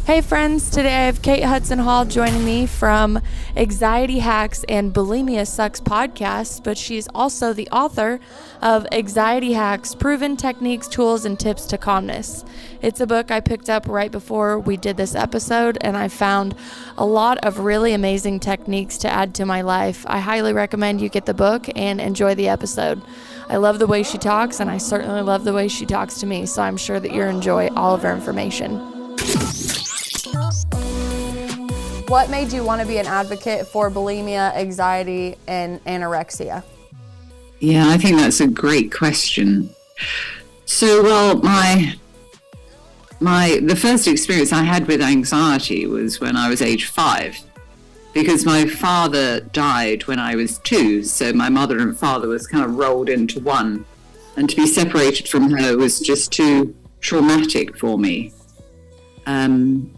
Hey friends, today I have Kate Hudson-Hall joining me from Anxiety Hacks and Bulimia Sucks podcast, but she's also the author of Anxiety Hacks, Proven Techniques, Tools, and Tips to Calmness. It's a book I picked up right before we did this episode, and I found a lot of really amazing techniques to add to my life. I highly recommend you get the book and enjoy the episode. I love the way she talks, and I certainly love the way she talks to me, so I'm sure that you'll enjoy all of her information. What made you want to be an advocate for bulimia, anxiety, and anorexia? Yeah, I think that's a great question. So, the first experience I had with anxiety was when I was age 5, because my father died when I was 2. So my mother and father was kind of rolled into one, and to be separated from her was just too traumatic for me. And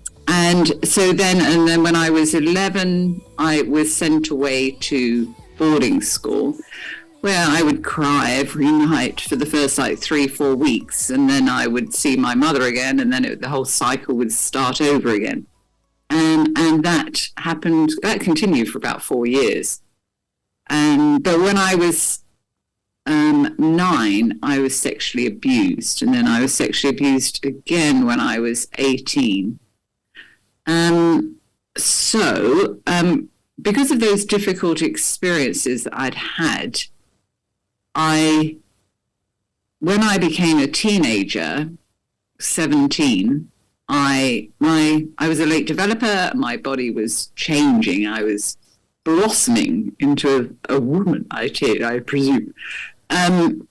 then when I was 11, I was sent away to boarding school, where I would cry every night for the first 3-4 weeks. And then I would see my mother again, and then the whole cycle would start over again. And that continued for about 4 years. But when I was 9, I was sexually abused. And then I was sexually abused again when I was 18. Because of those difficult experiences that I'd had, when I became a teenager, 17, I was a late developer. My body was changing. I was blossoming into a woman, I presume. And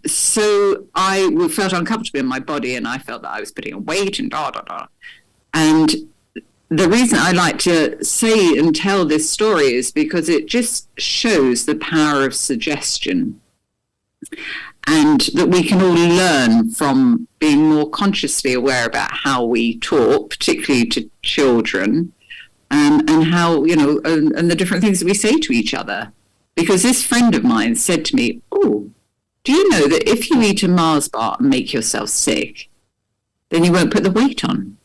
so I felt uncomfortable in my body, and I felt that I was putting on weight and And the reason I like to say and tell this story is because it just shows the power of suggestion, and that we can all learn from being more consciously aware about how we talk, particularly to children, and how, and the different things that we say to each other. Because this friend of mine said to me, "Oh, do you know that if you eat a Mars bar and make yourself sick, then you won't put the weight on?"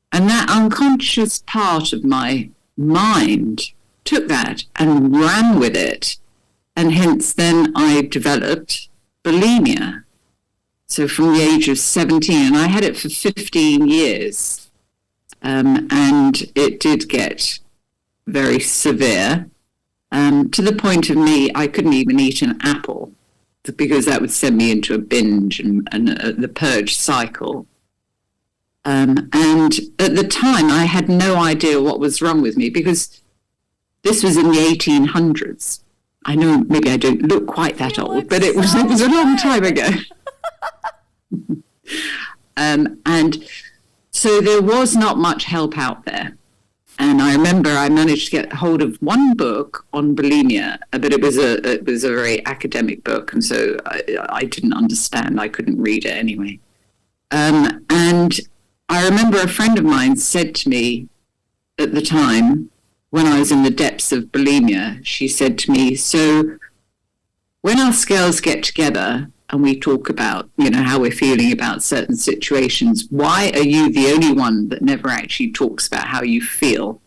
And that unconscious part of my mind took that and ran with it. And hence then I developed bulimia. So from the age of 17, and I had it for 15 years. And it did get very severe, to the point of I couldn't even eat an apple, because that would send me into a binge and the purge cycle. And at the time, I had no idea what was wrong with me, because this was in the 1800s. I know maybe I don't look quite that old, but it was a long time ago. And so there was not much help out there. And I remember I managed to get hold of one book on bulimia, but it was a very academic book, and so I didn't understand. I couldn't read it anyway. And I remember a friend of mine said to me at the time, when I was in the depths of bulimia, she said to me, "So when us girls get together and we talk about, how we're feeling about certain situations, why are you the only one that never actually talks about how you feel?"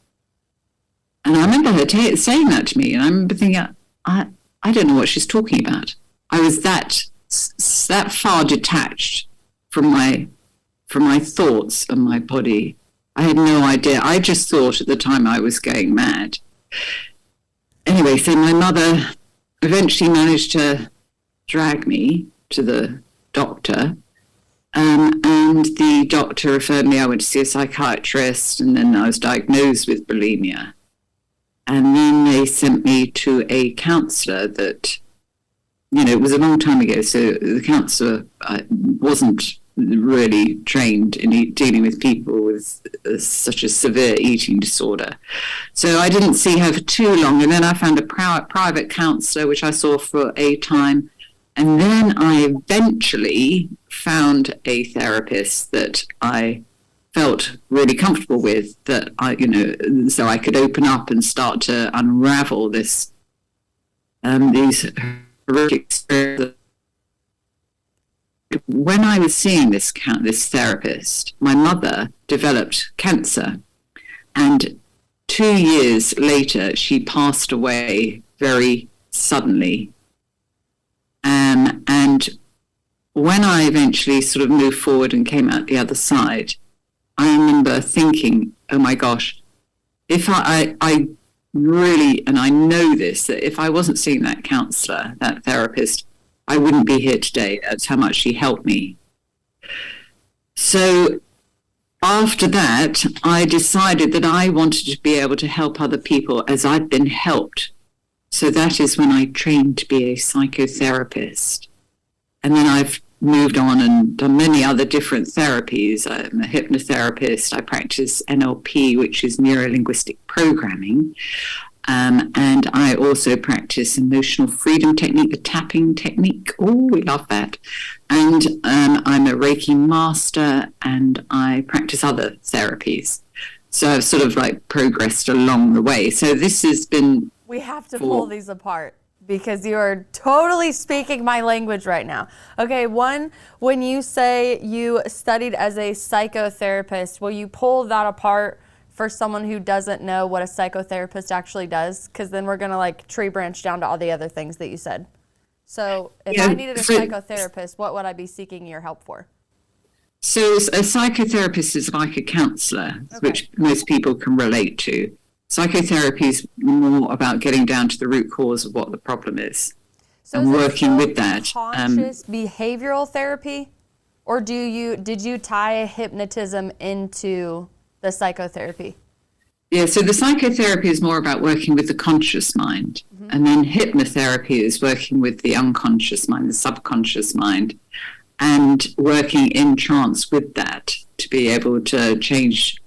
And I remember her saying that to me, and I remember thinking, I don't know what she's talking about. I was that far detached from my thoughts and my body. I had no idea. I just thought at the time I was going mad. Anyway, so my mother eventually managed to drag me to the doctor, and the doctor referred me. I went to see a psychiatrist, and then I was diagnosed with bulimia. And then they sent me to a counsellor that, it was a long time ago, so the counsellor wasn't really trained in dealing with people with such a severe eating disorder. So I didn't see her for too long, and then I found a private counsellor, which I saw for a time, and then I eventually found a therapist that I felt really comfortable with, that so I could open up and start to unravel these horrific experiences when I was seeing this therapist, my mother developed cancer, and 2 years later, she passed away very suddenly. And when I eventually sort of moved forward and came out the other side, I remember thinking, oh my gosh, if I really, and I know this, that if I wasn't seeing that counselor, that therapist, I wouldn't be here today. That's how much she helped me. So after that, I decided that I wanted to be able to help other people as I've been helped. So that is when I trained to be a psychotherapist. And then I've moved on and done many other different therapies. I'm a hypnotherapist. I practice NLP, which is Neuro-Linguistic Programming. And I also practice emotional freedom technique, the tapping technique. Oh, we love that. And I'm a Reiki master, and I practice other therapies. So I've sort of like progressed along the way. So this has been... We have to pull these apart because you are totally speaking my language right now. Okay, one, when you say you studied as a psychotherapist, will you pull that apart for someone who doesn't know what a psychotherapist actually does? Because then we're going to like tree branch down to all the other things that you said. So if I needed a psychotherapist, what would I be seeking your help for? So a psychotherapist is like a counselor, which most people can relate to. Psychotherapy is more about getting down to the root cause of what the problem is, so and working with that. Conscious behavioral therapy, or did you tie hypnotism into the psychotherapy? Yeah, so the psychotherapy is more about working with the conscious mind, and then hypnotherapy is working with the unconscious mind, the subconscious mind, and working in trance with that to be able to change,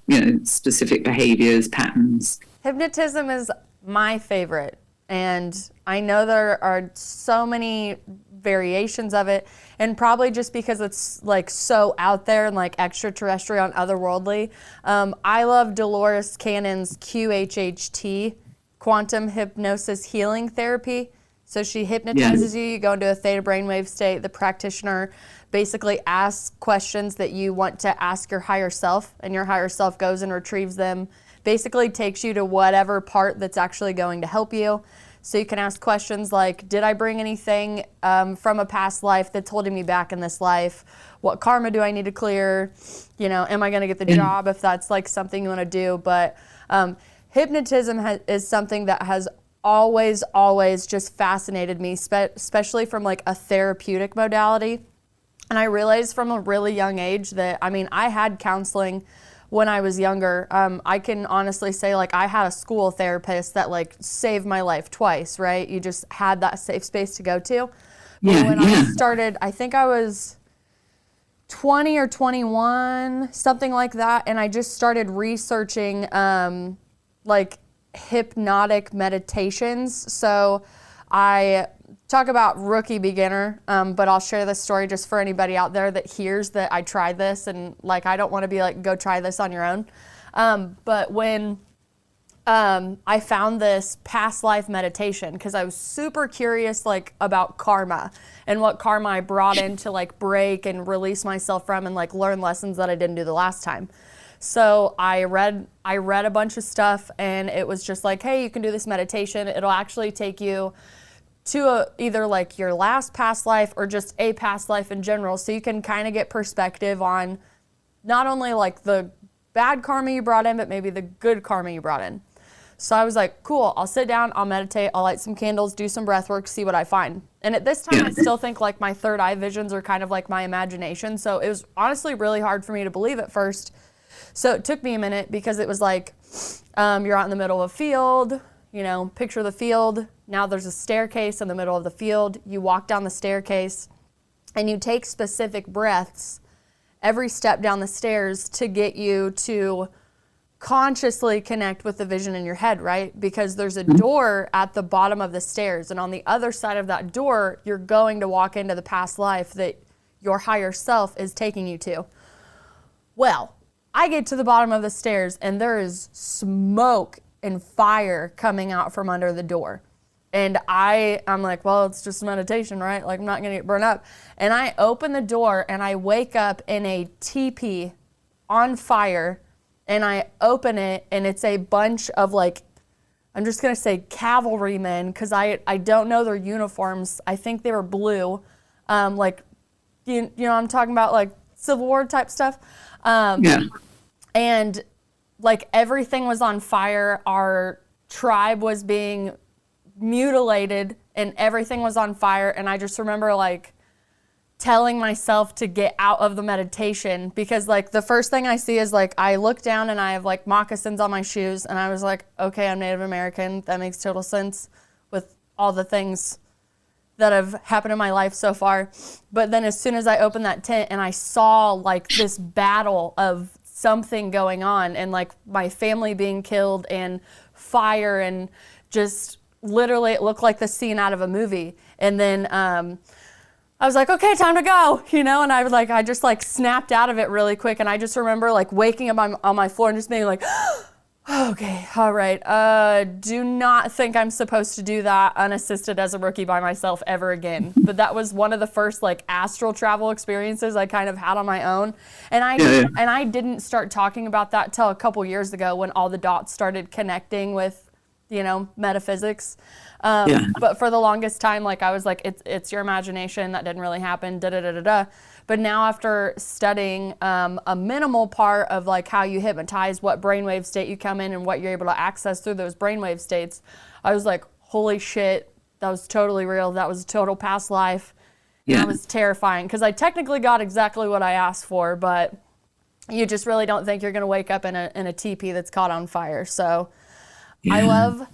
specific behaviors, patterns. Hypnotism is my favorite, and I know there are so many variations of it, and probably just because it's like so out there and like extraterrestrial and otherworldly. I love Dolores Cannon's QHHT, quantum hypnosis healing therapy. So she hypnotizes you go into a theta brainwave state. The practitioner basically asks questions that you want to ask your higher self, and your higher self goes and retrieves them, basically takes you to whatever part that's actually going to help you. So you can ask questions like, did I bring anything from a past life that's holding me back in this life? What karma do I need to clear? Am I going to get the job if that's like something you want to do? But hypnotism is something that has always just fascinated me, especially from like a therapeutic modality. And I realized from a really young age that, I had counseling when I was younger. I can honestly say like I had a school therapist that like saved my life twice, right? You just had that safe space to go to. But when I started, I think I was 20 or 21, something like that. And I just started researching like hypnotic meditations. So I talk about rookie beginner, but I'll share this story just for anybody out there that hears that I tried this, and like I don't want to be like, go try this on your own. But when I found this past life meditation, because I was super curious like about karma and what karma I brought in to like break and release myself from and like learn lessons that I didn't do the last time. So I read a bunch of stuff, and it was just like, hey, you can do this meditation. It'll actually take you to either like your last past life or just a past life in general, so you can kind of get perspective on not only like the bad karma you brought in, but maybe the good karma you brought in. So I was like, cool, I'll sit down, I'll meditate, I'll light some candles, do some breath work, see what I find. And at this time, I still think like my third eye visions are kind of like my imagination. So it was honestly really hard for me to believe at first. So it took me a minute, because it was like, you're out in the middle of a field, picture the field. Now there's a staircase in the middle of the field. You walk down the staircase, and you take specific breaths every step down the stairs to get you to consciously connect with the vision in your head, right? Because there's a door at the bottom of the stairs, and on the other side of that door, you're going to walk into the past life that your higher self is taking you to. Well, I get to the bottom of the stairs, and there is smoke and fire coming out from under the door. And I'm like, well, it's just meditation, right? Like, I'm not going to get burned up. And I open the door and I wake up in a teepee on fire, and I open it and it's a bunch of, like, I'm just going to say cavalrymen, because I don't know their uniforms. I think they were blue. Like, you know, I'm talking about, like, Civil War type stuff. And, like, everything was on fire. Our tribe was being mutilated and everything was on fire. And I just remember, like, telling myself to get out of the meditation, because, like, the first thing I see is, like, I look down and I have, like, moccasins on my shoes, and I was like, okay, I'm Native American. That makes total sense with all the things that have happened in my life so far. But then as soon as I opened that tent and I saw, like, this battle of something going on, and, like, my family being killed and fire, and just literally it looked like the scene out of a movie. And then I was like, okay, time to go, you know, and I just like snapped out of it really quick. And I just remember, like, waking up on my floor and just being like, okay, all right. Do not think I'm supposed to do that unassisted as a rookie by myself ever again. But that was one of the first, like, astral travel experiences I kind of had on my own. And I didn't start talking about that till a couple years ago, when all the dots started connecting with, you know, metaphysics. But for the longest time, like, I was like, it's your imagination. That didn't really happen. But now, after studying a minimal part of, like, how you hypnotize, what brainwave state you come in, and what you're able to access through those brainwave states, I was like, holy shit, that was totally real. That was a total past life. And that was terrifying, because I technically got exactly what I asked for, but you just really don't think you're going to wake up in a teepee that's caught on fire. So I love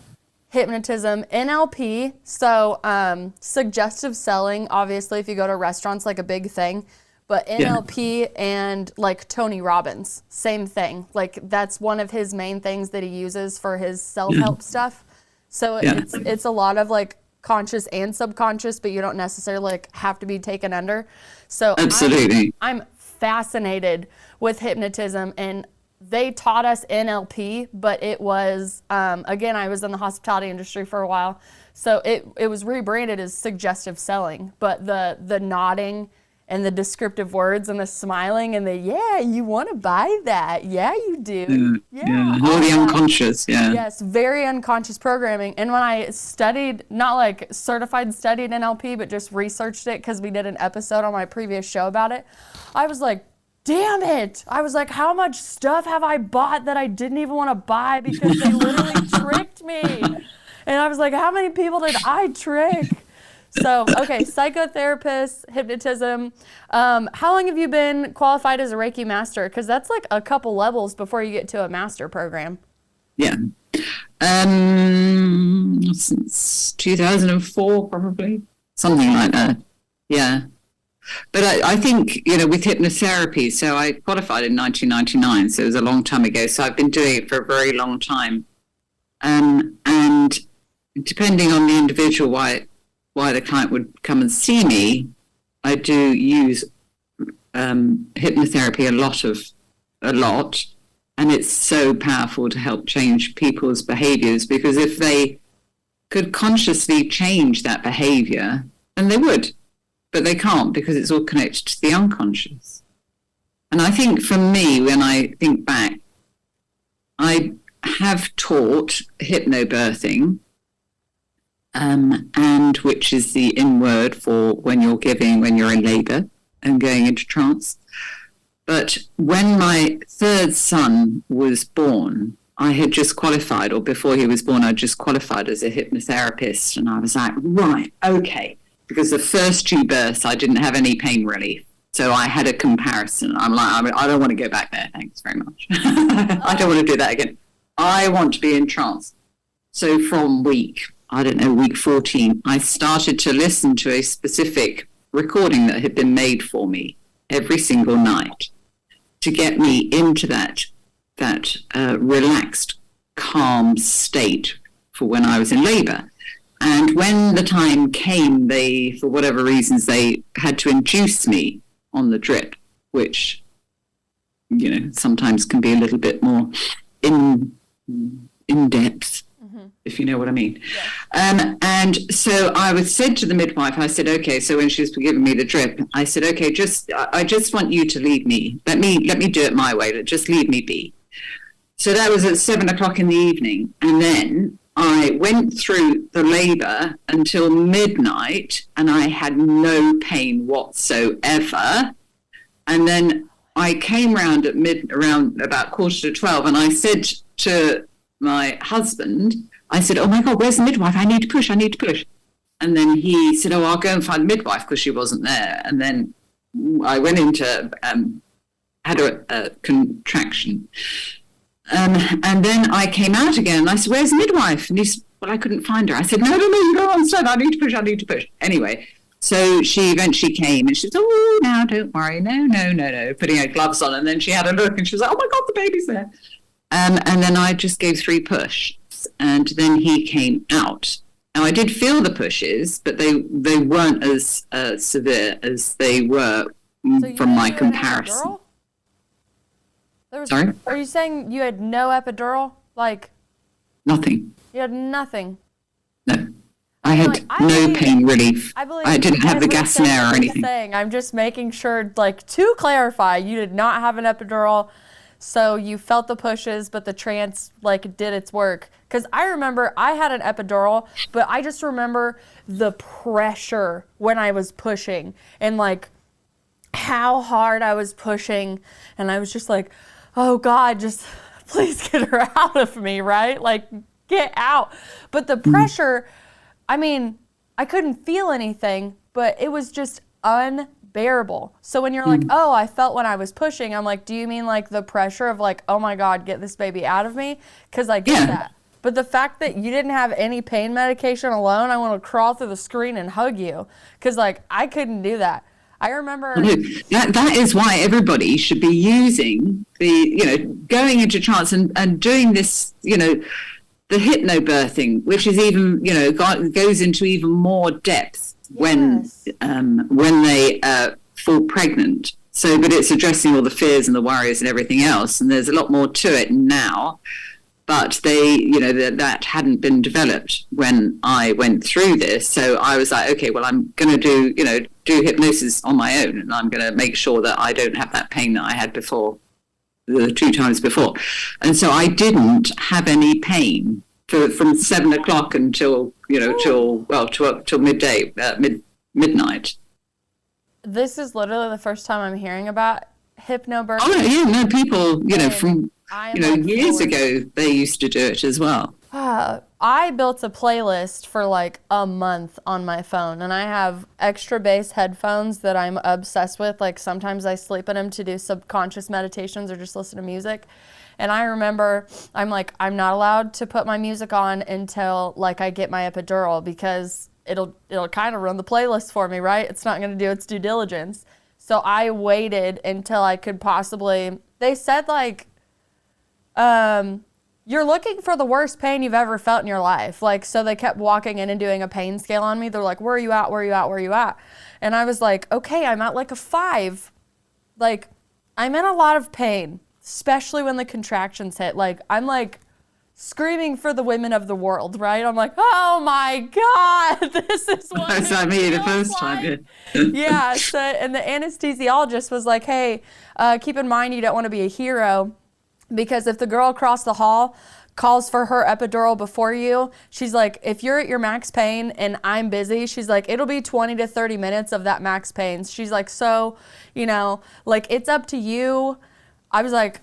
hypnotism, NLP. So suggestive selling, obviously, if you go to restaurants, like, a big thing. But NLP and, like, Tony Robbins, same thing. Like, that's one of his main things that he uses for his self-help stuff. So it's a lot of, like, conscious and subconscious, but you don't necessarily, like, have to be taken under. So absolutely, I'm fascinated with hypnotism, and they taught us NLP, but it was, again, I was in the hospitality industry for a while, so it was rebranded as suggestive selling. But the nodding and the descriptive words and the smiling and the, yeah, you want to buy that. Yeah, you do. All the unconscious, Yes, very unconscious programming. And when I studied, not like certified studied NLP, but just researched it because we did an episode on my previous show about it, I was like, damn it. I was like, how much stuff have I bought that I didn't even want to buy because they literally tricked me? And I was like, how many people did I trick? So, okay, psychotherapist, hypnotism. How long have you been qualified as a Reiki master? Because that's like a couple levels before you get to a master program. Yeah. Since 2004, probably. Something like that. Yeah. But I think, you know, with hypnotherapy, so I qualified in 1999, so it was a long time ago. So I've been doing it for a very long time. And depending on the individual, why the client would come and see me, I do use hypnotherapy a lot. And it's so powerful to help change people's behaviors, because if they could consciously change that behavior, then they would. But they can't, because it's all connected to the unconscious. And I think for me, when I think back, I have taught hypnobirthing, and which is the in word for when you're giving, when you're in labor and going into trance. But when my third son was born, I had just qualified, or before he was born, I just qualified as a hypnotherapist. And I was like, right, okay. Because the first two births, I didn't have any pain relief. So I had a comparison. I'm like, I don't want to go back there. Thanks very much. I don't want to do that again. I want to be in trance. So from week 14, I started to listen to a specific recording that had been made for me every single night to get me into that relaxed, calm state for when I was in labor. And when the time came, they, for whatever reasons, they had to induce me on the drip, which, you know, sometimes can be a little bit more in depth. Mm-hmm. if you know what I mean. Yeah. And so I said to the midwife, I said, okay, so when she was giving me the drip, I said, okay, I just want you to leave me. Let me do it my way. Just leave me be. So that was at 7:00 in the evening. And then I went through the labor until midnight and I had no pain whatsoever. And then I came round around about 11:45 and I said to my husband, I said, oh my God, where's the midwife? I need to push. And then he said, oh, I'll go and find the midwife because she wasn't there. And then I went into, had a contraction. And then I came out again and I said, where's the midwife? And he said, well, I couldn't find her. I said, no, you don't understand. I need to push. Anyway, so she eventually came and she said, oh, now don't worry. No, putting her gloves on. And then she had a look and she was like, oh my God, the baby's there. And then I just gave 3 pushes and then he came out. Now I did feel the pushes, but they weren't as severe as they were from my comparison. Sorry? Are you saying you had no epidural? Like nothing. You had nothing? No. I had no pain relief. I didn't have the Gasnera or anything. I'm just making sure, like, to clarify, you did not have an epidural, so you felt the pushes, but the trance, like, did its work. Because I remember I had an epidural, but I just remember the pressure when I was pushing and, like, how hard I was pushing. And I was just like, oh, God, just please get her out of me, right? Like, get out. But the pressure, I mean, I couldn't feel anything, but it was just unbearable. So when you're like, oh, I felt when I was pushing, I'm like, do you mean like the pressure of like, oh my God, get this baby out of me? Because I get that. But the fact that you didn't have any pain medication alone, I want to crawl through the screen and hug you. Because like, I couldn't do that. I remember that is why everybody should be using going into trance and doing this, the hypnobirthing, which is even, goes into even more depth when they fall pregnant. So, but it's addressing all the fears and the worries and everything else. And there's a lot more to it now. But that hadn't been developed when I went through this. So I was like, okay, well, I'm going to do hypnosis on my own. And I'm going to make sure that I don't have that pain that I had before, the 2 times before. And so I didn't have any pain from 7:00 until, till midday, midnight. This is literally the first time I'm hearing about hypnobirthing. Oh, yeah, no, people, from... years ago, they used to do it as well. I built a playlist for like a month on my phone, and I have extra bass headphones that I'm obsessed with. Like sometimes I sleep in them to do subconscious meditations or just listen to music. And I remember I'm like, I'm not allowed to put my music on until like I get my epidural because it'll kind of run the playlist for me, right? It's not going to do its due diligence. So I waited until I could possibly, they said like, you're looking for the worst pain you've ever felt in your life. Like, so they kept walking in and doing a pain scale on me. They're like, where are you at? And I was like, okay, I'm at like a 5. Like, I'm in a lot of pain, especially when the contractions hit. Like, I'm like screaming for the women of the world, right? I'm like, oh my God, this is what that's not me the first time. Yeah. So, and the anesthesiologist was like, hey, keep in mind you don't want to be a hero. Because if the girl across the hall calls for her epidural before you, she's like, if you're at your max pain and I'm busy, she's like, it'll be 20 to 30 minutes of that max pain. She's like, so, like, it's up to you. I was like,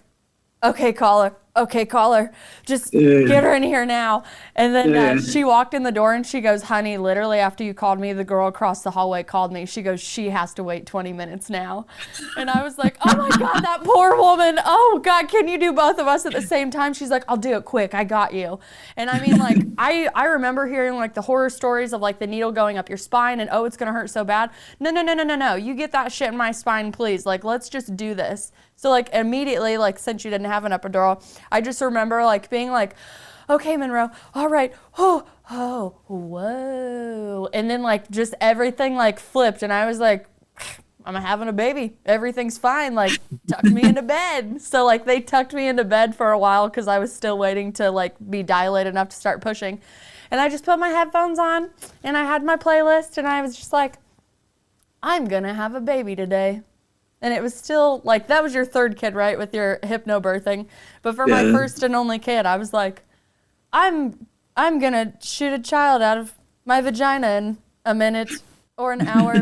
okay, caller, just get her in here now. And then she walked in the door and she goes, honey, literally after you called me, the girl across the hallway called me. She goes, she has to wait 20 minutes now. And I was like, oh my God, that poor woman. Oh God, can you do both of us at the same time? She's like, I'll do it quick. I got you. And I mean, like, I remember hearing like the horror stories of like the needle going up your spine and, oh, it's going to hurt so bad. No. You get that shit in my spine, please. Like, let's just do this. So like immediately, like since you didn't have an epidural, I just remember like being like, okay, Monroe, all right, whoa. And then like just everything like flipped and I was like, I'm having a baby. Everything's fine. Like, tuck me into bed. So, like, they tucked me into bed for a while because I was still waiting to, like, be dilated enough to start pushing. And I just put my headphones on, and I had my playlist, and I was just like, I'm going to have a baby today. And it was still, like, that was your third kid, right, with your hypnobirthing. But for my first and only kid, I was like, I'm going to shoot a child out of my vagina in a minute or an hour.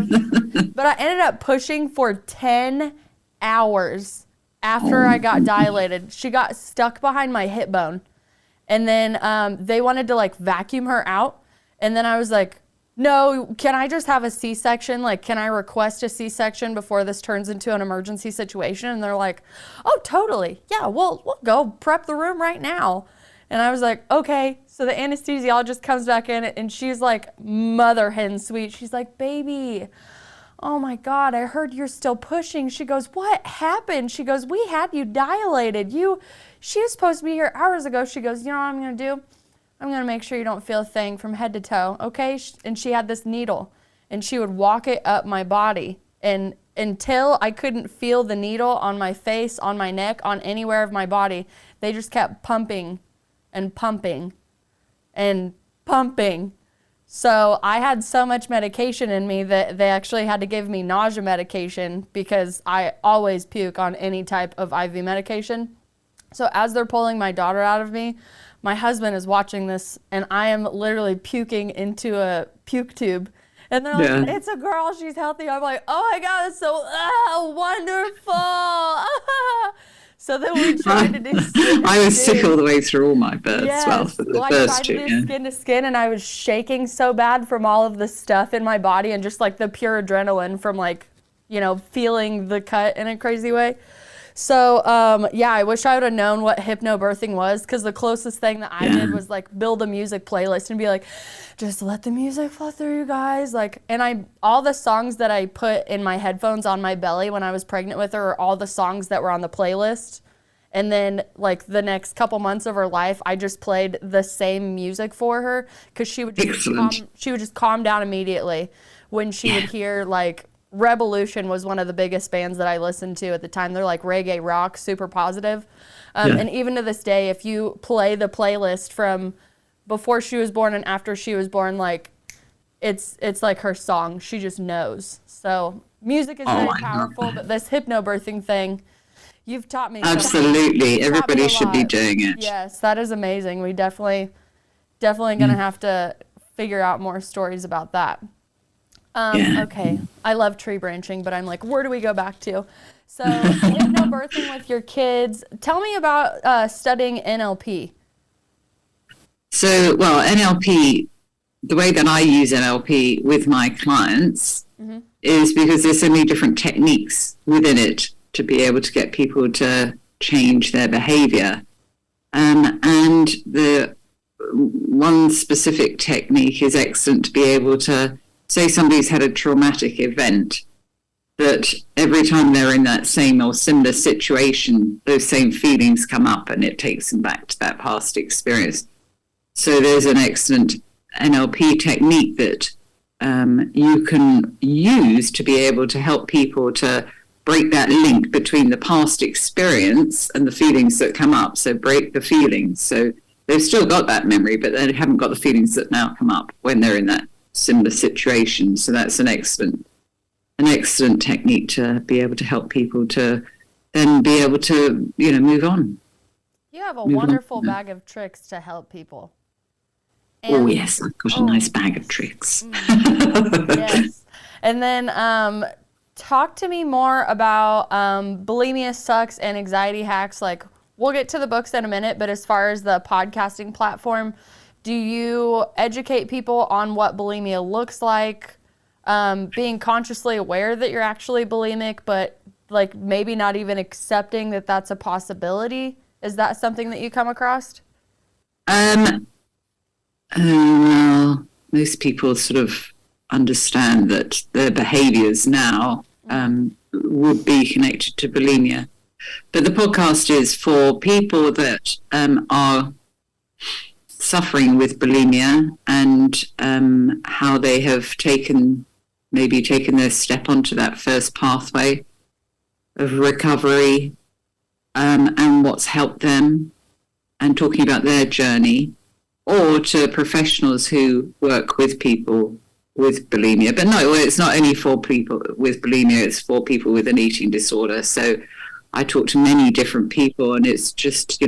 But I ended up pushing for 10 hours after I got dilated. She got stuck behind my hip bone. And then they wanted to, like, vacuum her out. And then I was like, no, can I just have a C-section? Like, can I request a C-section before this turns into an emergency situation? And they're like, oh, totally. Yeah, we'll go prep the room right now. And I was like, okay. So the anesthesiologist comes back in, and she's like mother hen sweet. She's like, baby, oh my God, I heard you're still pushing. She goes, what happened? She goes, we had you dilated. She was supposed to be here hours ago. She goes, you know what I'm going to do? I'm going to make sure you don't feel a thing from head to toe, okay? And she had this needle, and she would walk it up my body. And until I couldn't feel the needle on my face, on my neck, on anywhere of my body, they just kept pumping and pumping and pumping. So I had so much medication in me that they actually had to give me nausea medication because I always puke on any type of IV medication. So as they're pulling my daughter out of me, my husband is watching this, and I am literally puking into a puke tube. And they're like, it's a girl, she's healthy. I'm like, oh my God, it's so wonderful. So then we tried to do skin I was sick all the way through all my births. Yes. Well, for the I first tried to two. do skin to skin, and I was shaking so bad from all of the stuff in my body and just like the pure adrenaline from like, you know, feeling the cut in a crazy way. So, yeah, I wish I would have known what hypnobirthing was, because the closest thing that I did was like build a music playlist and be like, just let the music flow through, you guys. Like, and all the songs that I put in my headphones on my belly when I was pregnant with her are all the songs that were on the playlist. And then like the next couple months of her life, I just played the same music for her, because she would just calm down immediately when she would hear like Revolution was one of the biggest bands that I listened to at the time. They're like reggae rock, super positive. And even to this day, if you play the playlist from before she was born and after she was born, like it's like her song. She just knows. So music is very powerful, but this hypnobirthing thing, you've taught me. Absolutely. Everybody should be doing it. Yes, that is amazing. We definitely going to have to figure out more stories about that. Okay, I love tree branching, but I'm like, where do we go back to? So, hypnobirthing with your kids. Tell me about studying NLP. So, well, NLP, the way that I use NLP with my clients is because there's so many different techniques within it to be able to get people to change their behavior. And the one specific technique is excellent to be able to say somebody's had a traumatic event, that every time they're in that same or similar situation, those same feelings come up and it takes them back to that past experience. So there's an excellent NLP technique that you can use to be able to help people to break that link between the past experience and the feelings that come up. So break the feelings. So they've still got that memory, but they haven't got the feelings that now come up when they're in that similar situation. So that's an excellent technique to be able to help people to then be able to, move on. You have a wonderful bag of tricks to help people. And, yes, I've got a nice bag of tricks. Yes. And then talk to me more about Bulimia Sucks and Anxiety Hacks. Like, we'll get to the books in a minute, but as far as the podcasting platform, do you educate people on what bulimia looks like, being consciously aware that you're actually bulimic, but like maybe not even accepting that that's a possibility? Is that something that you come across? Well, most people sort of understand that their behaviors now would be connected to bulimia. But the podcast is for people that are suffering with bulimia and how they have taken maybe taken their step onto that first pathway of recovery, and what's helped them, and talking about their journey, or to professionals who work with people with bulimia. But no, it's not only for people with bulimia, it's for people with an eating disorder. So I talk to many different people, and it's just,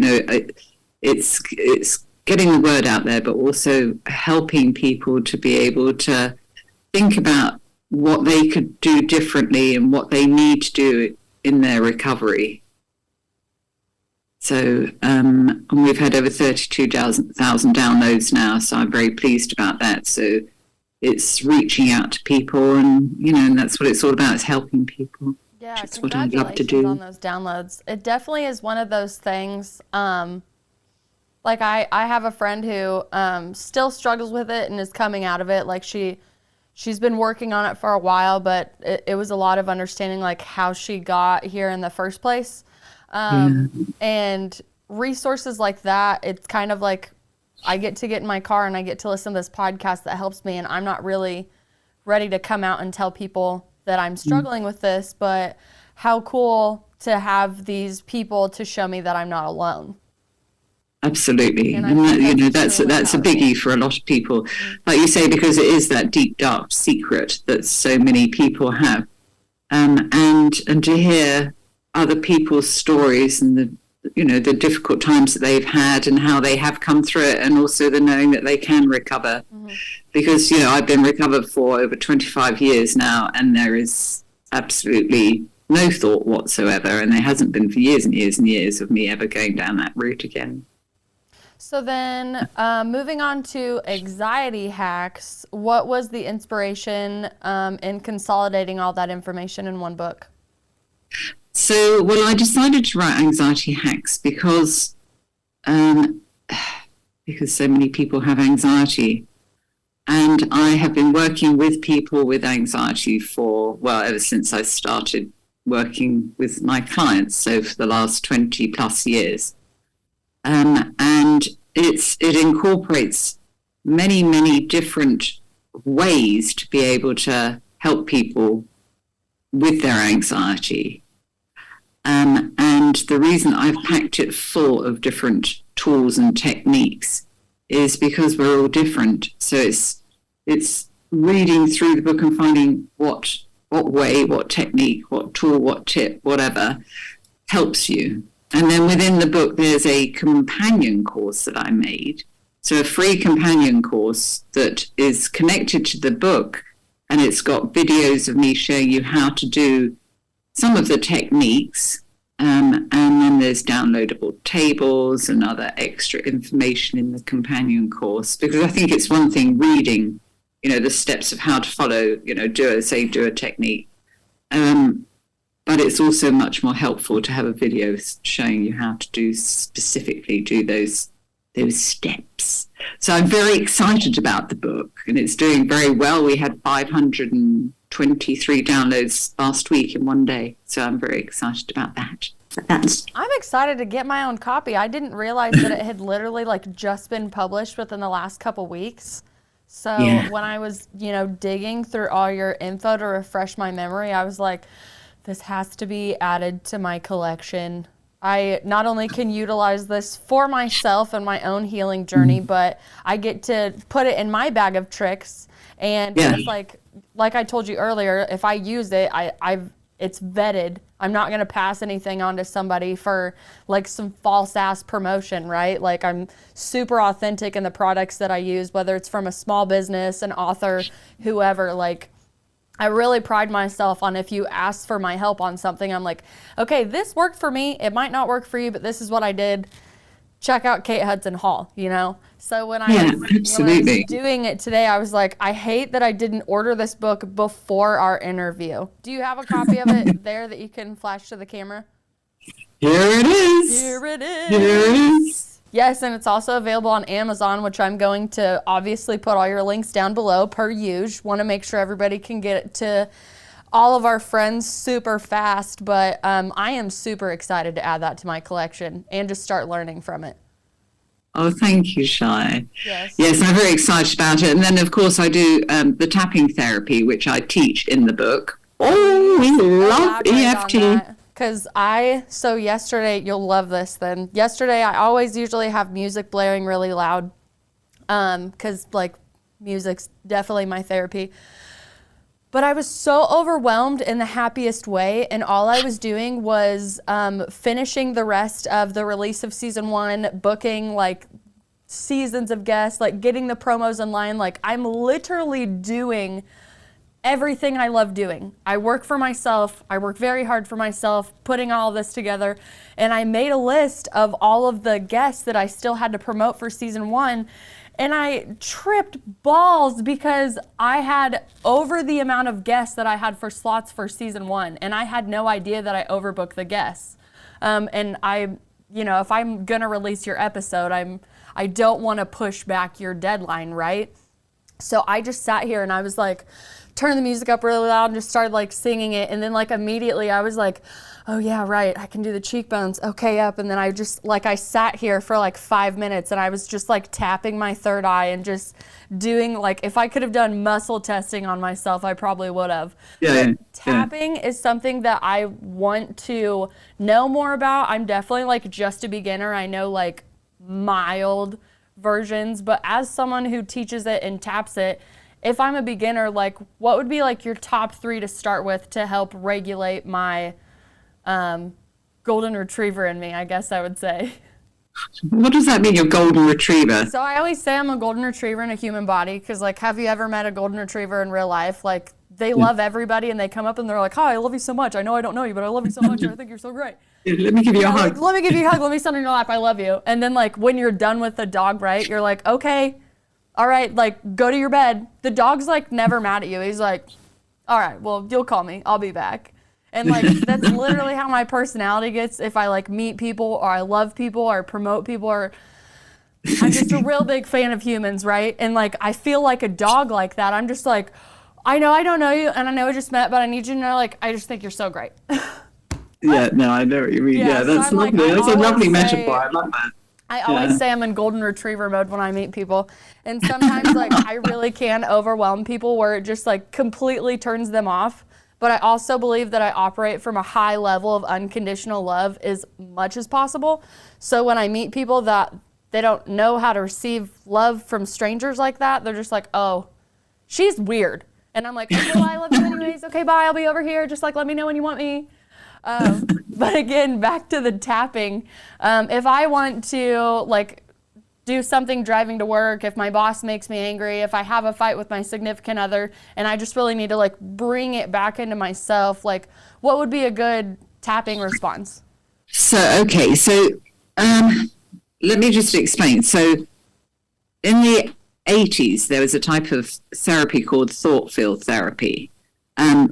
it's getting the word out there, but also helping people to be able to think about what they could do differently and what they need to do in their recovery. So and we've had over 32,000 downloads now, so I'm very pleased about that. So it's reaching out to people, and and that's what it's all about, is helping people. Yeah, That's what I'd love to do. congratulations on those downloads. It definitely is one of those things. Like I have a friend who still struggles with it and is coming out of it. Like she's been working on it for a while, but it was a lot of understanding like how she got here in the first place. And resources like that, it's kind of like I get in my car and I get to listen to this podcast that helps me, and I'm not really ready to come out and tell people that I'm struggling with this, but how cool to have these people to show me that I'm not alone. Absolutely. And that, that's a biggie for a lot of people, like you say, because it is that deep, dark secret that so many people have. And to hear other people's stories and the difficult times that they've had and how they have come through it, and also the knowing that they can recover. Because, I've been recovered for over 25 years now, and there is absolutely no thought whatsoever, and there hasn't been for years and years and years of me ever going down that route again. So then moving on to anxiety hacks, what was the inspiration in consolidating all that information in one book? So, well, I decided to write anxiety hacks because so many people have anxiety. And I have been working with people with anxiety ever since I started working with my clients, so for the last 20 plus years. And it incorporates many, many different ways to be able to help people with their anxiety. And the reason I've packed it full of different tools and techniques is because we're all different. So it's reading through the book and finding what way, what technique, what tool, what tip, whatever helps you. And then within the book, there's a companion course that I made. So a free companion course that is connected to the book, and it's got videos of me showing you how to do some of the techniques. And then there's downloadable tables and other extra information in the companion course, because I think it's one thing reading, the steps of how to follow, do a technique. But it's also much more helpful to have a video showing you how to specifically do those steps. So I'm very excited about the book, and it's doing very well. We had 523 downloads last week in one day. So I'm very excited about that. I'm excited to get my own copy. I didn't realize that it had literally just been published within the last couple weeks. So when I was, digging through all your info to refresh my memory, I was like, this has to be added to my collection. I not only can utilize this for myself and my own healing journey, but I get to put it in my bag of tricks. And it's like I told you earlier, if I use it, it's vetted. I'm not going to pass anything on to somebody for some false ass promotion, right? I'm super authentic in the products that I use, whether it's from a small business, an author, whoever. I really pride myself on, if you ask for my help on something, I'm like, okay, this worked for me. It might not work for you, but this is what I did. Check out Kate Hudson-Hall, So when I was doing it today, I was like, I hate that I didn't order this book before our interview. Do you have a copy of it there that you can flash to the camera? Here it is. Here it is. Here it is. Yes, and it's also available on Amazon, which I'm going to obviously put all your links down below per usual. Want to make sure everybody can get it to all of our friends super fast, but I am super excited to add that to my collection and just start learning from it. Oh, thank you, Shai. Yes. Yes, I'm very excited about it. And then, of course, I do the tapping therapy, which I teach in the book. Oh, we love EFT. Because yesterday, you'll love this then. Yesterday, I always usually have music blaring really loud. Because, like, music's definitely my therapy. But I was so overwhelmed in the happiest way, and all I was doing was finishing the rest of the release of season 1, booking like seasons of guests, like getting the promos online. Like, I'm literally doing everything I love doing. I work for myself. I work very hard for myself, putting all this together. And I made a list of all of the guests that I still had to promote for season 1. And I tripped balls because I had over the amount of guests that I had for slots for season 1. And I had no idea that I overbooked the guests. And if I'm going to release your episode, I don't want to push back your deadline, right? So I just sat here and I was like, turn the music up really loud and just started like singing it. And then like immediately I was like, oh yeah, right, I can do the cheekbones. Okay, up. And then I just I sat here for like 5 minutes and I was just like tapping my third eye and just doing like, if I could have done muscle testing on myself, I probably would have. Yeah. Tapping is something that I want to know more about. I'm definitely like just a beginner. I know like mild versions, but as someone who teaches it and taps it, if I'm a beginner, like what would be like your top 3 to start with to help regulate my golden retriever in me, I guess I would say. What does that mean, your golden retriever? So I always say I'm a golden retriever in a human body because, like, have you ever met a golden retriever in real life? Like, they love everybody and they come up and they're like, hi, I love you so much. I know I don't know you, but I love you so much and I think you're so great. Let me give you a hug. Like, let me give you a hug. Let me sit on your lap. I love you. And then, like, when you're done with the dog, right, you're like, okay, all right, like, go to your bed. The dog's, like, never mad at you. He's like, all right, well, you'll call me. I'll be back. And like, that's literally how my personality gets if I like meet people or I love people or promote people, or I'm just a real big fan of humans, right? And like, I feel like a dog like that. I'm just like, I know I don't know you and I know we just met, but I need you to know, like, I just think you're so great. Yeah, no, I know what you mean. Yeah, that's so lovely. That's a lovely metaphor. I love that. I always say I'm in golden retriever mode when I meet people. And sometimes like I really can overwhelm people where it just like completely turns them off. But I also believe that I operate from a high level of unconditional love as much as possible. So when I meet people that they don't know how to receive love from strangers like that, they're just like, oh, she's weird. And I'm like, okay, well, I love you anyways. Okay, bye. I'll be over here. Just like, let me know when you want me. But again, back to the tapping. If I want to like do something driving to work, if my boss makes me angry, if I have a fight with my significant other, and I just really need to like bring it back into myself, like what would be a good tapping response? So, okay, so let me just explain. So in the 80s, there was a type of therapy called thought field therapy,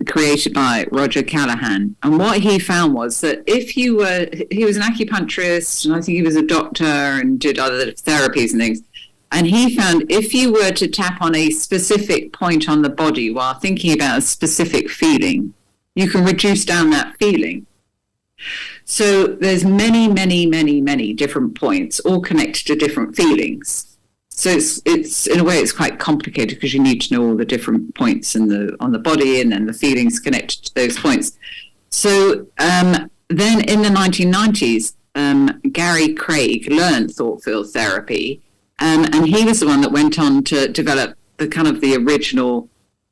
created by Roger Callahan. And what he found was that if he was an acupuncturist, and I think he was a doctor and did other therapies and things. And he found if you were to tap on a specific point on the body while thinking about a specific feeling, you can reduce down that feeling. So there's many, many, many, many different points, all connected to different feelings. So it's in a way it's quite complicated because you need to know all the different points on the body and then the feelings connected to those points. So then in the 1990s, Gary Craig learned thought field therapy, and he was the one that went on to develop the kind of the original,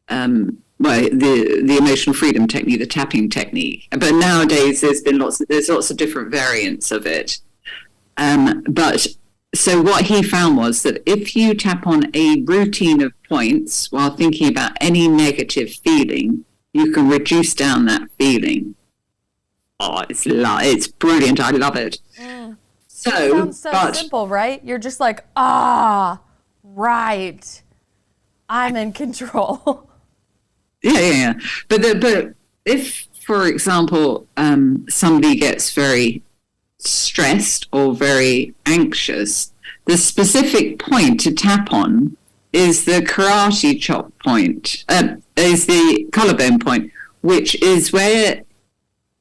the emotional freedom technique, the tapping technique. But nowadays there's lots of different variants of it. So what he found was that if you tap on a routine of points while thinking about any negative feeling, you can reduce down that feeling. Oh, it's brilliant. I love it. It sounds so simple, right? You're just like, right. I'm in control. Yeah. But if, for example, somebody gets very stressed or very anxious, the specific point to tap on is the karate chop point, is the collarbone point, which is where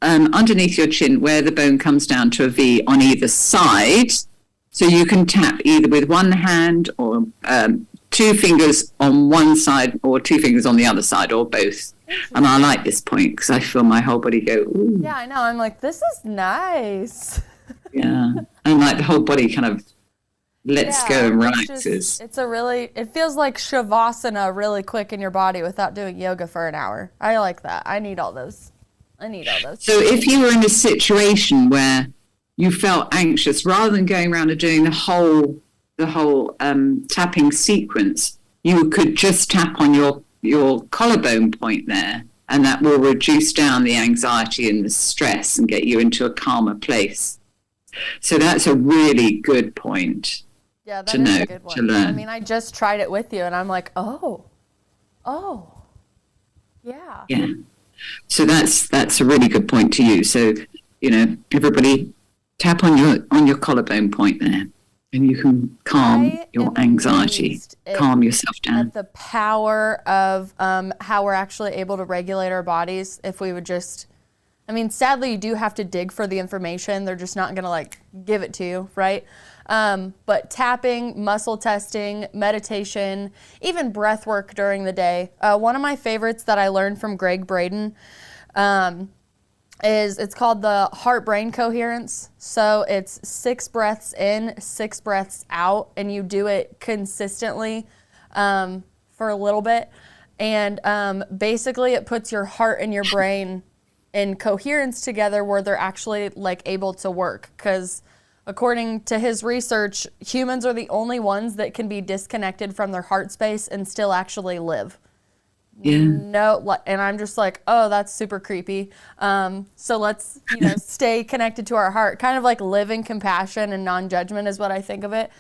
underneath your chin, where the bone comes down to a V on either side, So you can tap either with one hand or two fingers on one side or two fingers on the other side or both. And I like this point because I feel my whole body go, ooh. Yeah, I know. I'm like, this is nice. Yeah. And like the whole body kind of lets go and relaxes. It feels like shavasana really quick in your body without doing yoga for an hour. I like that. I need all those. So if you were in a situation where you felt anxious, rather than going around and doing the whole tapping sequence, you could just tap on your collarbone point there, and that will reduce down the anxiety and the stress and get you into a calmer place. So that's a really good point. Yeah, that is a good one. To learn. I mean, I just tried it with you, and I'm like, oh, yeah. Yeah. So that's a really good point to use. So, everybody tap on your collarbone point there, and you can calm your anxiety, calm yourself down. At the power of how we're actually able to regulate our bodies if we would just, I mean, sadly, you do have to dig for the information. They're just not going to give it to you, right? But tapping, muscle testing, meditation, even breath work during the day. One of my favorites that I learned from Greg Braden it's called the heart-brain coherence. So it's 6 breaths in, 6 breaths out, and you do it consistently for a little bit. And basically it puts your heart and your brain in coherence together where they're actually able to work. Because according to his research, humans are the only ones that can be disconnected from their heart space and still actually live. Yeah. No, and I'm just like, oh, that's super creepy. So let's, stay connected to our heart. Kind of like live in compassion and non-judgment is what I think of it.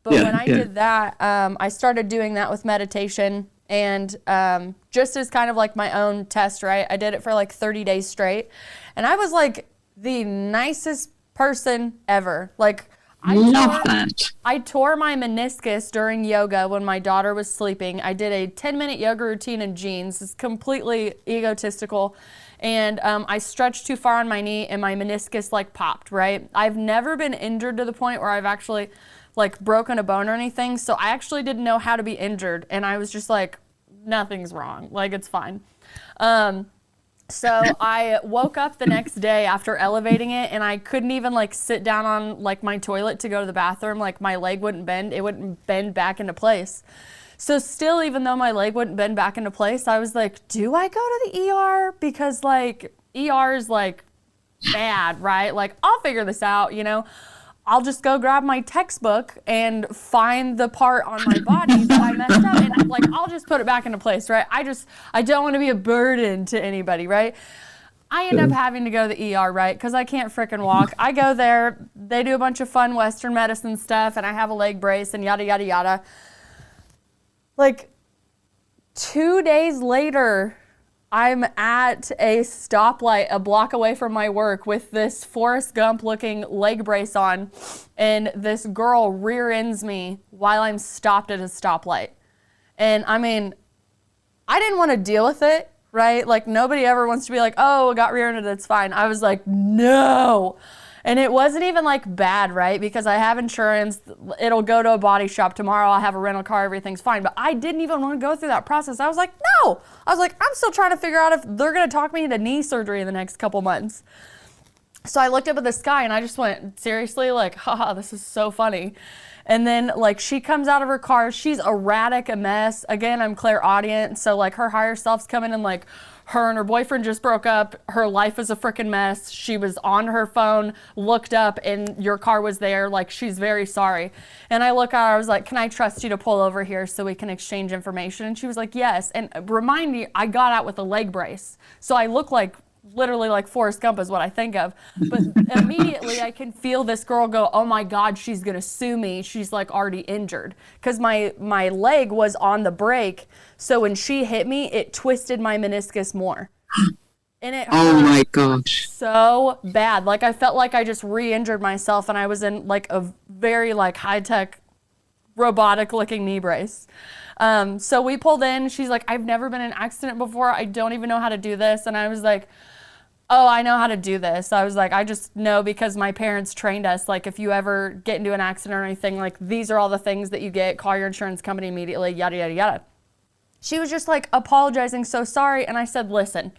But when I did that, I started doing that with meditation, and just as kind of like my own test, right? I did it for 30 days straight, and I was the nicest person ever. I tore my meniscus during yoga when my daughter was sleeping. I did a 10-minute yoga routine in jeans. It's completely egotistical. And I stretched too far on my knee and my meniscus popped, right? I've never been injured to the point where I've actually broken a bone or anything. So I actually didn't know how to be injured. And I was just nothing's wrong. It's fine. So I woke up the next day after elevating it, and I couldn't even sit down on my toilet to go to the bathroom. My leg wouldn't bend. It wouldn't bend back into place. So still, even though my leg wouldn't bend back into place, I was like, do I go to the ER? Because ER is bad, right? I'll figure this out, I'll just go grab my textbook and find the part on my body that I messed up, and I'll just put it back into place, right? I don't want to be a burden to anybody, right? I end up having to go to the ER, right? Because I can't frickin' walk. I go there, they do a bunch of fun Western medicine stuff, and I have a leg brace and yada, yada, yada. 2 days later, I'm at a stoplight a block away from my work with this Forrest Gump looking leg brace on, and this girl rear ends me while I'm stopped at a stoplight. And I mean, I didn't want to deal with it, right? Nobody ever wants to be oh, I got rear-ended, it's fine. I was like, no. And it wasn't even bad, right? Because I have insurance, it'll go to a body shop tomorrow, I'll have a rental car, everything's fine. But I didn't even want to go through that process. I was like, no. I was like, I'm still trying to figure out if they're going to talk me into knee surgery in the next couple months. So I looked up at the sky and I just went, seriously? Haha, this is so funny. And then she comes out of her car, she's erratic, a mess. Again, I'm clairaudient, so her higher self's coming and her and her boyfriend just broke up. Her life is a freaking mess. She was on her phone, looked up, and your car was there. She's very sorry. And I look at her, I was like, can I trust you to pull over here so we can exchange information? And she was like, yes. And remind me, I got out with a leg brace. So I look literally Forrest Gump is what I think of. But immediately I can feel this girl go, oh my God, she's going to sue me. She's already injured. Because my leg was on the brake. So when she hit me, it twisted my meniscus more. And it hurt my gosh. So bad. I felt like I just re-injured myself, and I was in a very high-tech robotic looking knee brace. So we pulled in. She's like, I've never been in an accident before. I don't even know how to do this. And I was like, oh, I know how to do this. I was like, I just know because my parents trained us, like, if you ever get into an accident or anything, like, these are all the things that you get. Call your insurance company immediately, yada, yada, yada. She was just like apologizing, so sorry. And I said, listen,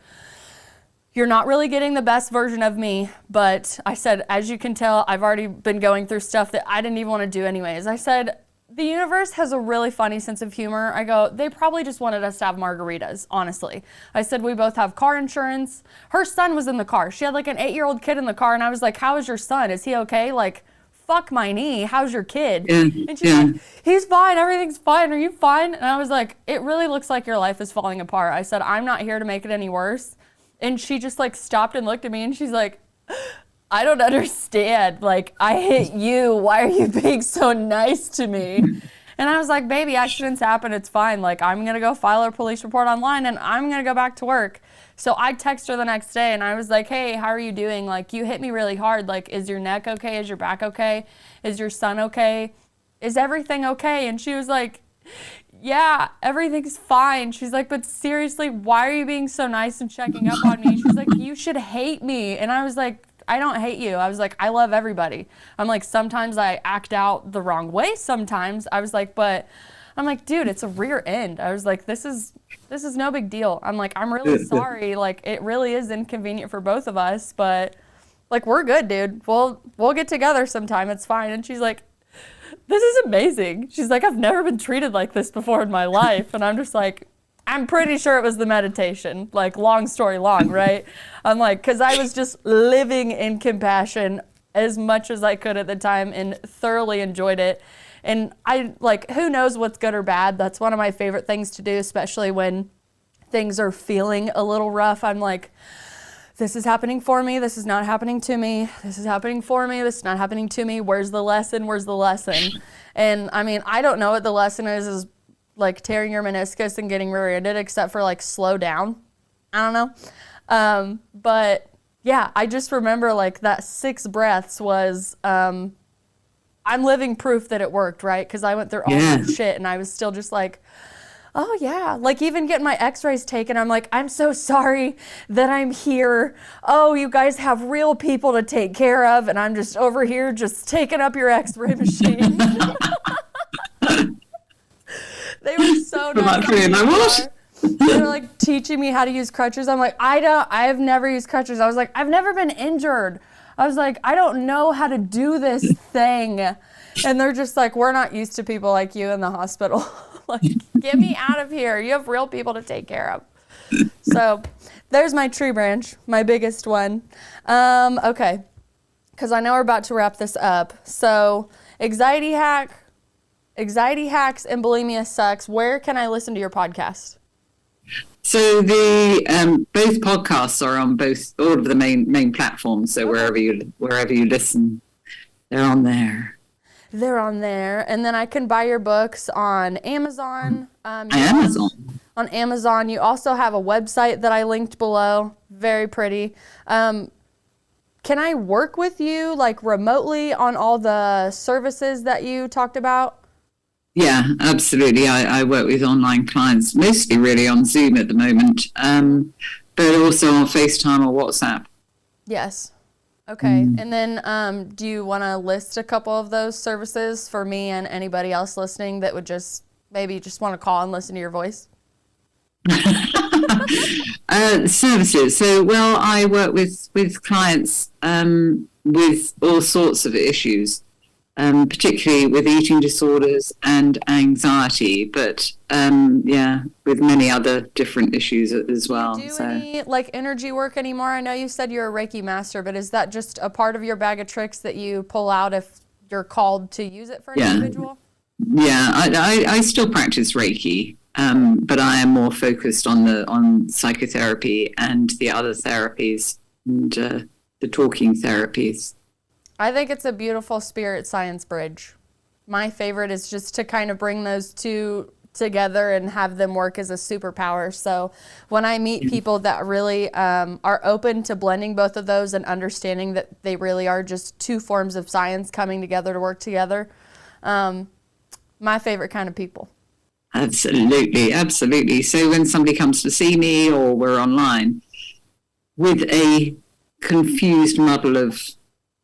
you're not really getting the best version of me, but I said, as you can tell, I've already been going through stuff that I didn't even want to do anyways. I said, the universe has a really funny sense of humor. I go, they probably just wanted us to have margaritas, honestly. I said, we both have car insurance. Her son was in the car. She had like an 8-year-old kid in the car, and I was like, how is your son? Is he okay? Like, fuck my knee. How's your kid? Yeah. And she's like, he's fine. Everything's fine. Are you fine? And I was like, it really looks like your life is falling apart. I said, I'm not here to make it any worse. And she just like stopped and looked at me, and she's like, I don't understand. Like, I hit you. Why are you being so nice to me? And I was like, baby, accidents happen. It's fine. Like, I'm going to go file a police report online, and I'm going to go back to work. So I text her the next day, and I was like, hey, how are you doing? Like, you hit me really hard. Like, is your neck okay? Is your back okay? Is your son okay? Is everything okay? And she was like, yeah, everything's fine. She's like, but seriously, why are you being so nice and checking up on me? She's like, you should hate me. And I was like, I don't hate you. I was like, I love everybody. I'm like, sometimes I act out the wrong way sometimes. I was like, but I'm like, dude, it's a rear end. I was like, this is no big deal. I'm like, I'm really sorry. Like, it really is inconvenient for both of us, but like, we're good, dude. We'll get together sometime. It's fine. And she's like, this is amazing. She's like, I've never been treated like this before in my life. And I'm just like, I'm pretty sure it was the meditation. Like, long story long, right? I'm like, because I was just living in compassion as much as I could at the time and thoroughly enjoyed it. And I, like, who knows what's good or bad? That's one of my favorite things to do, especially when things are feeling a little rough. I'm like, this is happening for me. This is not happening to me. This is happening for me. This is not happening to me. Where's the lesson? Where's the lesson? And I mean, I don't know what the lesson is like tearing your meniscus and getting rear-ended, except for like slow down. I don't know. But yeah, I just remember like that 6 breaths was, I'm living proof that it worked, right? Because I went through all that shit and I was still just like, oh yeah, like even getting my x-rays taken, I'm like, I'm so sorry that I'm here. Oh, you guys have real people to take care of, and I'm just over here just taking up your x-ray machine. They were so nice. They were like teaching me how to use crutches. I'm like, I've never used crutches. I was like, I've never been injured. I was like, I don't know how to do this thing. And they're just like, we're not used to people like you in the hospital. Like, get me out of here. You have real people to take care of. So there's my tree branch, my biggest one. Okay, because I know we're about to wrap this up. So Anxiety Hacks and Bulimia Sucks. Where can I listen to your podcast? So the both podcasts are on all of the main platforms. So wherever you listen, they're on there. They're on there. And then I can buy your books on Amazon. On Amazon. You also have a website that I linked below. Very pretty. Can I work with you like remotely on all the services that you talked about? Yeah, absolutely. I work with online clients, mostly really on Zoom at the moment, but also on FaceTime or WhatsApp. Yes. Okay. And then do you want to list a couple of those services for me and anybody else listening that would just want to call and listen to your voice? Services. So, well, I work with clients with all sorts of issues, particularly with eating disorders and anxiety, but with many other different issues as well. Do you do any like energy work anymore? I know you said you're a Reiki master, but is that just a part of your bag of tricks that you pull out if you're called to use it for an individual? Yeah, I still practice Reiki, but I am more focused on psychotherapy and the other therapies and the talking therapies. I think it's a beautiful spirit science bridge. My favorite is just to kind of bring those two together and have them work as a superpower. So when I meet people that really are open to blending both of those and understanding that they really are just two forms of science coming together to work together, my favorite kind of people. Absolutely. So when somebody comes to see me or we're online, with a confused muddle of,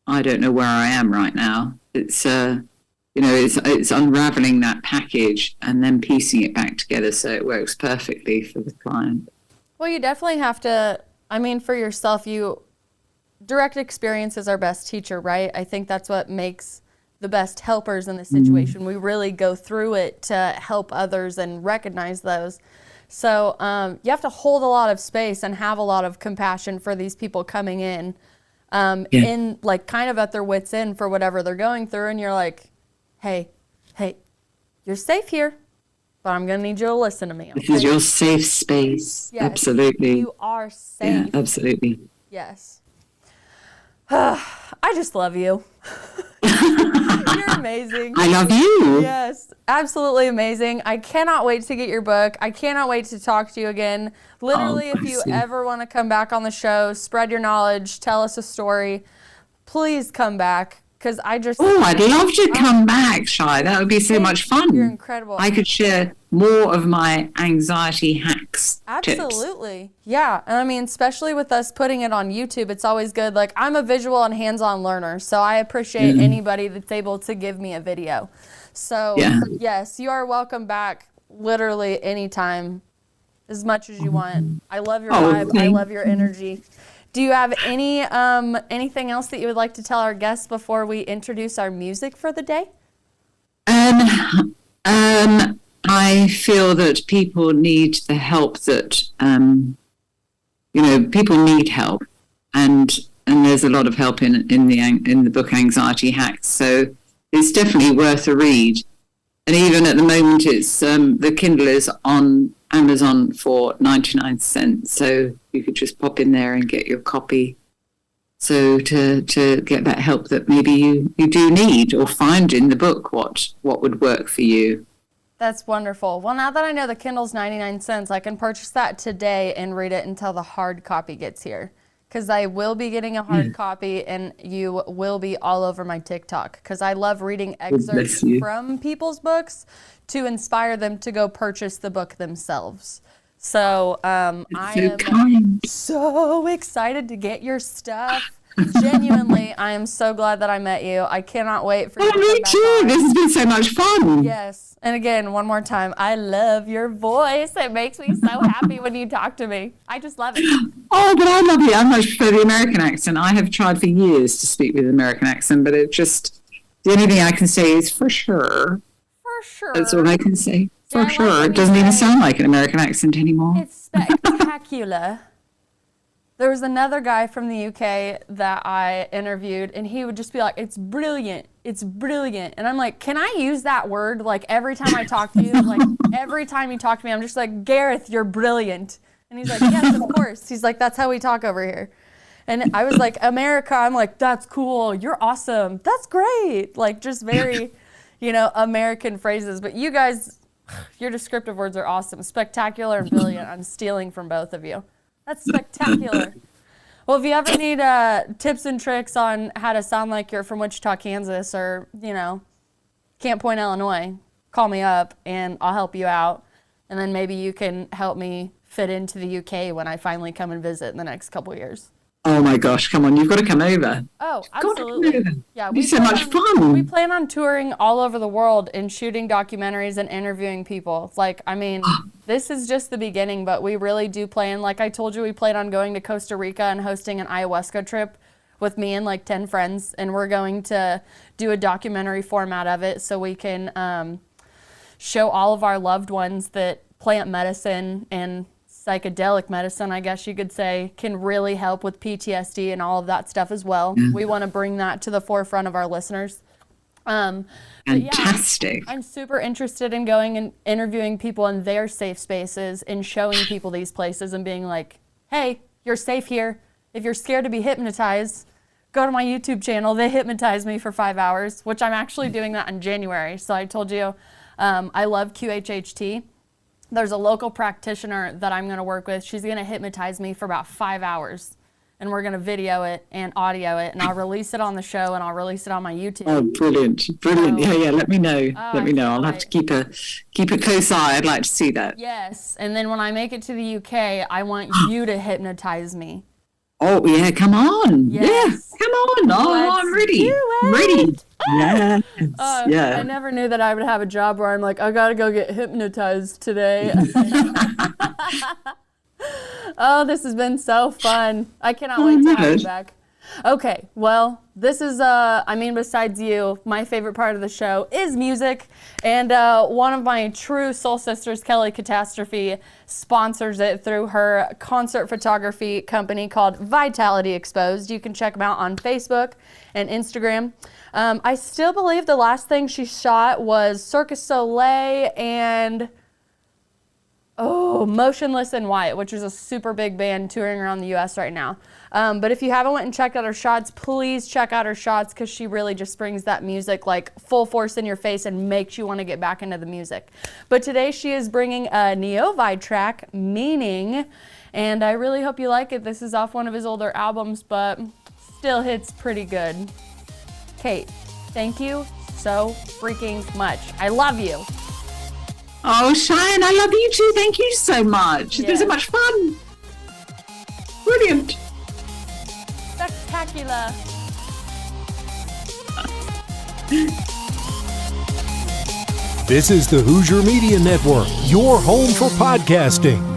I don't know where I am right now. It's it's unraveling that package and then piecing it back together so it works perfectly for the client. Well, you definitely have to, I mean, for yourself, direct experience is our best teacher, right? I think that's what makes the best helpers in this situation. We really go through it to help others and recognize those. So you have to hold a lot of space and have a lot of compassion for these people coming in like kind of at their wits' end for whatever they're going through. And you're like, hey, you're safe here, but I'm going to need you to listen to me. Okay? This is your safe space. Yes, absolutely. You are safe. Yeah, absolutely. Yes. I just love you. You're amazing. I love you. Yes, absolutely amazing. I cannot wait to get your book. I cannot wait to talk to you again. Literally, if you ever want to come back on the show, spread your knowledge, tell us a story, please come back. Because I'd love to come back, Shai. That would be so much fun. You're incredible. I could share more of my anxiety hacks. Absolutely. Tips. Yeah. And I mean, especially with us putting it on YouTube, it's always good. Like, I'm a visual and hands-on learner, so I appreciate anybody that's able to give me a video. So, yes, you are welcome back literally anytime, as much as you want. I love your vibe. I love your energy. Do you have anything else that you would like to tell our guests before we introduce our music for the day? I feel that people need the help that, people need help, and there's a lot of help in the book Anxiety Hacks. So it's definitely worth a read. And even at the moment, it's the Kindle is on Amazon for 99 cents. So you could just pop in there and get your copy. So to get that help that maybe you do need, or find in the book what would work for you. That's wonderful. Well, now that I know the Kindle's 99 cents, I can purchase that today and read it until the hard copy gets here. Because I will be getting a hard copy, and you will be all over my TikTok. Because I love reading excerpts from people's books to inspire them to go purchase the book themselves. So I am so excited to get your stuff. Genuinely, I am so glad that I met you. I cannot wait for you to come me back too. on. This has been so much fun. Yes. And again, one more time, I love your voice. It makes me so happy when you talk to me. I just love it. Oh, but I love it. I much prefer the American accent. I have tried for years to speak with an American accent, but the only thing I can say is for sure. For sure. That's all I can say. For sure. It doesn't even sound like an American accent anymore. It's spectacular. There was another guy from the UK that I interviewed, and he would just be like, it's brilliant. It's brilliant. And I'm like, can I use that word? Like, every time I talk to you, like, every time you talk to me, I'm just like, Gareth, you're brilliant. And he's like, yes, of course. He's like, that's how we talk over here. And I was like, America, I'm like, that's cool. You're awesome. That's great. Like, just very, American phrases. But you guys, your descriptive words are awesome. Spectacular and brilliant. I'm stealing from both of you. That's spectacular. Well, if you ever need tips and tricks on how to sound like you're from Wichita, Kansas, or, Camp Point, Illinois, call me up and I'll help you out. And then maybe you can help me fit into the UK when I finally come and visit in the next couple of years. Oh my gosh, come on, you've got to come over. Oh, absolutely. Yeah, it's so much fun. We plan on touring all over the world and shooting documentaries and interviewing people. Like, I mean, this is just the beginning, but we really do plan, like I told you, we plan on going to Costa Rica and hosting an ayahuasca trip with me and like 10 friends, and we're going to do a documentary format of it so we can show all of our loved ones that plant medicine and psychedelic medicine, I guess you could say, can really help with PTSD and all of that stuff as well. We want to bring that to the forefront of our listeners. Fantastic. I'm super interested in going and interviewing people in their safe spaces and showing people these places and being like, hey, you're safe here. If you're scared to be hypnotized, go to my YouTube channel. They hypnotize me for 5 hours, which I'm actually doing that in January. So I told you, I love QHHT. There's a local practitioner that I'm going to work with. She's going to hypnotize me for about 5 hours, and we're going to video it and audio it, and I'll release it on the show, and I'll release it on my YouTube. Oh, brilliant. Yeah, let me know. I'll have to keep a close eye. I'd like to see that. Yes, and then when I make it to the UK, I want you to hypnotize me. Oh, yeah, come on. Yes. Yeah, come on. Oh, I'm ready. I'm ready. Yes. I never knew that I would have a job where I'm like, I gotta go get hypnotized today. Oh, this has been so fun. I cannot wait to have you back. Okay, well, this is, besides you, my favorite part of the show is music. And one of my true soul sisters, Kelly Catastrophe, sponsors it through her concert photography company called Vitality Exposed. You can check them out on Facebook and Instagram. I still believe the last thing she shot was Circus Soleil and Motionless in White, which is a super big band touring around the U.S. right now. But if you haven't went and checked out her shots, please check out her shots because she really just brings that music like full force in your face and makes you want to get back into the music. But today she is bringing a Neo-Vi track, Meaning, and I really hope you like it. This is off one of his older albums, but still hits pretty good. Kate, thank you so freaking much. I love you. Oh, Cheyenne, I love you too. Thank you so much. It's been so much fun. Brilliant. Spectacular. This is the Hoosier Media Network, your home for podcasting.